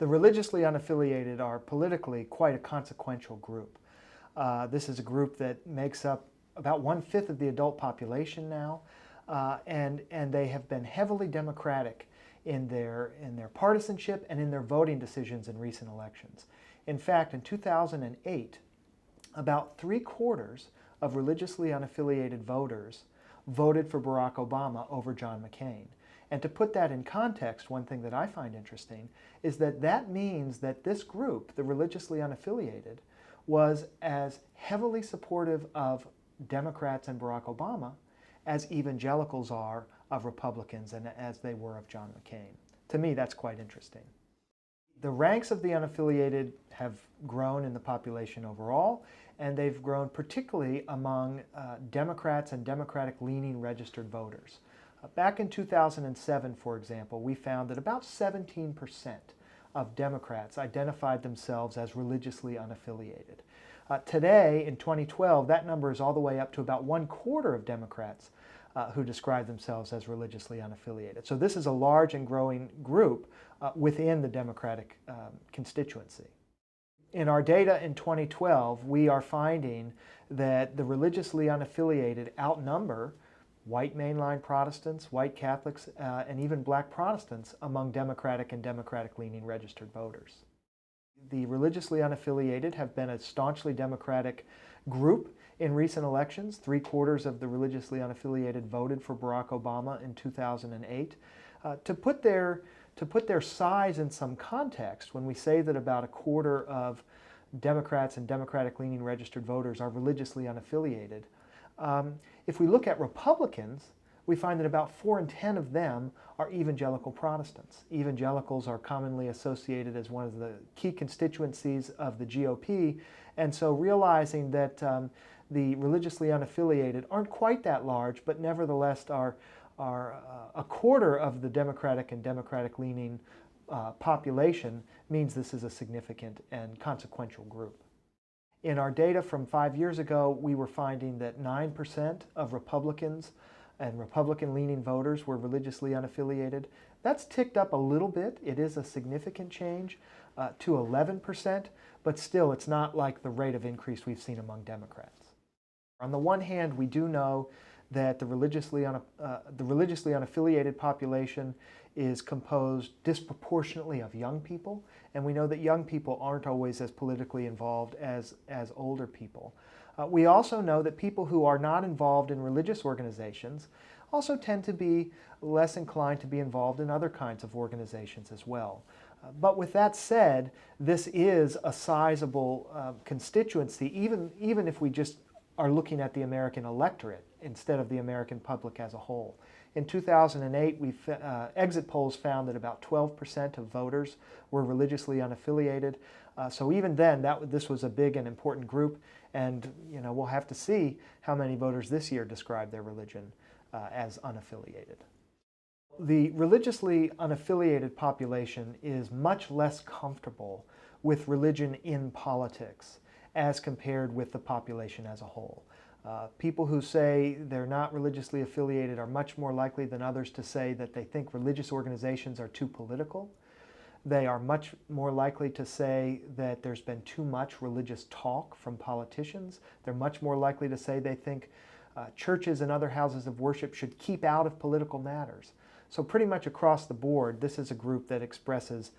The religiously unaffiliated are politically quite a consequential group. This is a group that makes up about 1/5 of the adult population now, and they have been heavily democratic in their partisanship and in their voting decisions in recent elections. In fact, in 2008, about 3/4 of religiously unaffiliated voters voted for Barack Obama over John McCain. And to put that in context, one thing that I find interesting is that that means that this group, the religiously unaffiliated, was as heavily supportive of Democrats and Barack Obama as evangelicals are of Republicans and as they were of John McCain. To me, that's quite interesting. The ranks of the unaffiliated have grown in the population overall, and they've grown particularly among Democrats and Democratic-leaning registered voters. Back in 2007, for example, we found that about 17% of Democrats identified themselves as religiously unaffiliated. Today, in 2012, that number is all the way up to about 1/4 of Democrats who describe themselves as religiously unaffiliated. So this is a large and growing group within the Democratic constituency. In our data in 2012, we are finding that the religiously unaffiliated outnumber white mainline Protestants, white Catholics, and even black Protestants among Democratic and Democratic-leaning registered voters. The religiously unaffiliated have been a staunchly Democratic group in recent elections. 3/4 of the religiously unaffiliated voted for Barack Obama in 2008. To put their size in some context, when we say that about 1/4 of Democrats and Democratic-leaning registered voters are religiously unaffiliated, if we look at Republicans, we find that about 4 in 10 of them are evangelical Protestants. Evangelicals are commonly associated as one of the key constituencies of the GOP, and so realizing that the religiously unaffiliated aren't quite that large, but nevertheless are 1/4 of the Democratic and Democratic-leaning population means this is a significant and consequential group. In our data from 5 years ago, we were finding that 9% of Republicans and Republican-leaning voters were religiously unaffiliated. That's ticked up a little bit. It is a significant change to 11%, but still it's not like the rate of increase we've seen among Democrats. On the one hand, we do know that the religiously unaffiliated population is composed disproportionately of young people, and we know that young people aren't always as politically involved as older people. We also know that people who are not involved in religious organizations also tend to be less inclined to be involved in other kinds of organizations as well. But with that said, this is a sizable constituency, even if we just are looking at the American electorate instead of the American public as a whole. In 2008, exit polls found that about 12% of voters were religiously unaffiliated. So even then, this was a big and important group, and we'll have to see how many voters this year describe their religion as unaffiliated. The religiously unaffiliated population is much less comfortable with religion in politics as compared with the population as a whole. People who say they're not religiously affiliated are much more likely than others to say that they think religious organizations are too political. They are much more likely to say that there's been too much religious talk from politicians. They're much more likely to say they think churches and other houses of worship should keep out of political matters. So pretty much across the board, this is a group that expresses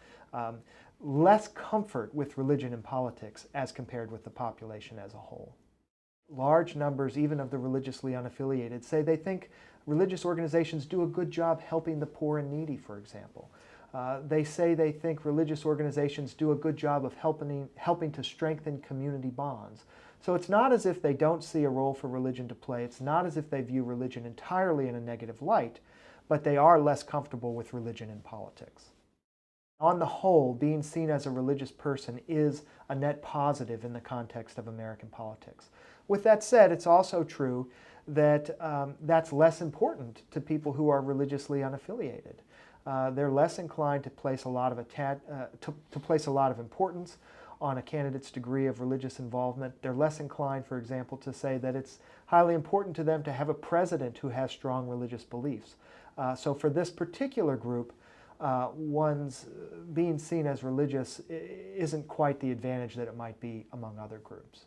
less comfort with religion and politics as compared with the population as a whole. Large numbers, even of the religiously unaffiliated, say they think religious organizations do a good job helping the poor and needy, for example. They say they think religious organizations do a good job of helping to strengthen community bonds. So it's not as if they don't see a role for religion to play. It's not as if they view religion entirely in a negative light, but they are less comfortable with religion in politics. On the whole, being seen as a religious person is a net positive in the context of American politics. With that said, it's also true that that's less important to people who are religiously unaffiliated. They're less inclined to place a lot of importance on a candidate's degree of religious involvement. They're less inclined, for example, to say that it's highly important to them to have a president who has strong religious beliefs. So for this particular group, one's being seen as religious isn't quite the advantage that it might be among other groups.